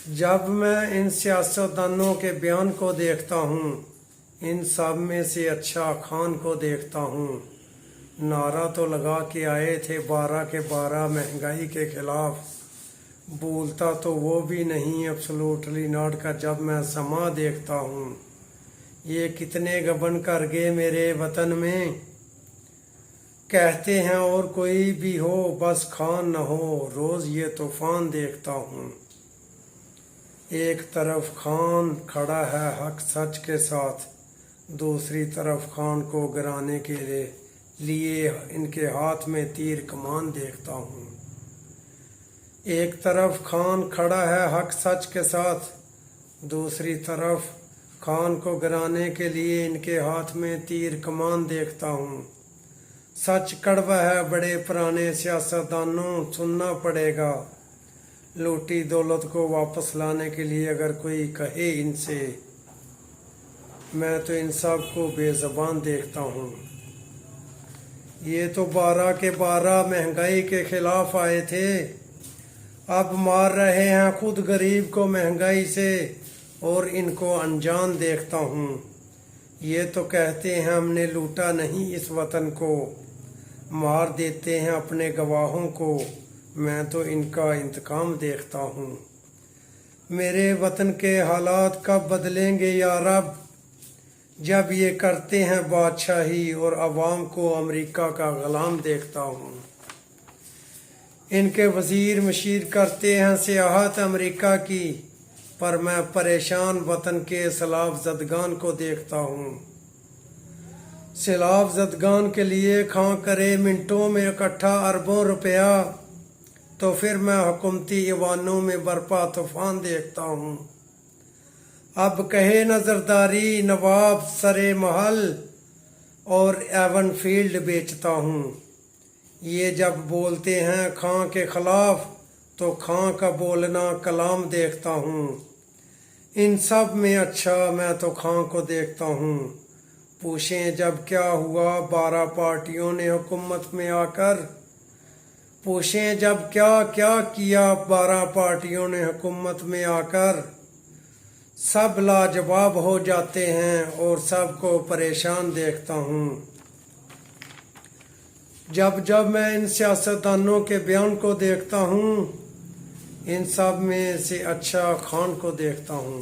جب میں ان سیاستدانوں کے بیان کو دیکھتا ہوں، ان سب میں سے اچھا خان کو دیکھتا ہوں۔ نعرہ تو لگا کے آئے تھے 12 کے 12 مہنگائی کے خلاف، بولتا تو وہ بھی نہیں ایبسولوٹلی ناٹ کا جب میں سما دیکھتا ہوں۔ یہ کتنے گبن کر گئے میرے وطن میں، کہتے ہیں اور کوئی بھی ہو بس خان نہ ہو، روز یہ طوفان دیکھتا ہوں۔ ایک طرف خان کھڑا ہے حق سچ کے ساتھ، دوسری طرف خان کو گرانے کے لیے ان کے ہاتھ میں تیر کمان دیکھتا ہوں۔ ایک طرف خان کھڑا ہے حق سچ کے ساتھ، دوسری طرف خان کو گرانے کے لیے ان کے ہاتھ میں تیر کمان دیکھتا ہوں۔ سچ کڑوا ہے بڑے پرانے سیاستدانوں، سننا پڑے گا۔ لوٹی دولت کو واپس لانے کے لیے اگر کوئی کہے ان سے، میں تو ان سب کو بے زبان دیکھتا ہوں۔ یہ تو 12 کے 12 مہنگائی کے خلاف آئے تھے، اب مار رہے ہیں خود غریب کو مہنگائی سے، اور ان کو انجان دیکھتا ہوں۔ یہ تو کہتے ہیں ہم نے لوٹا نہیں اس وطن کو، مار دیتے ہیں اپنے گواہوں کو، میں تو ان کا انتقام دیکھتا ہوں۔ میرے وطن کے حالات کب بدلیں گے یا رب، جب یہ کرتے ہیں بادشاہی اور عوام کو امریکہ کا غلام دیکھتا ہوں۔ ان کے وزیر مشیر کرتے ہیں سیاحت امریکہ کی، پر میں پریشان وطن کے سیلاب زدگان کو دیکھتا ہوں۔ سیلاب زدگان کے لیے خان کرے منٹوں میں اکٹھا اربوں روپیہ، تو پھر میں حکومتی ایوانوں میں برپا طوفان دیکھتا ہوں۔ اب کہے نظرداری نواب سرے محل اور ایون فیلڈ بیچتا ہوں۔ یہ جب بولتے ہیں خان کے خلاف تو خان کا بولنا کلام دیکھتا ہوں۔ ان سب میں اچھا میں تو خان کو دیکھتا ہوں۔ پوچھیں جب کیا ہوا 12 پارٹیوں نے حکومت میں آ کر، پوچھیں جب کیا کیا 12 پارٹیوں نے حکومت میں آ کر، سب لاجواب ہو جاتے ہیں اور سب کو پریشان دیکھتا ہوں۔ جب میں ان سیاستدانوں کے بیان کو دیکھتا ہوں، ان سب میں سے اچھا خان کو دیکھتا ہوں۔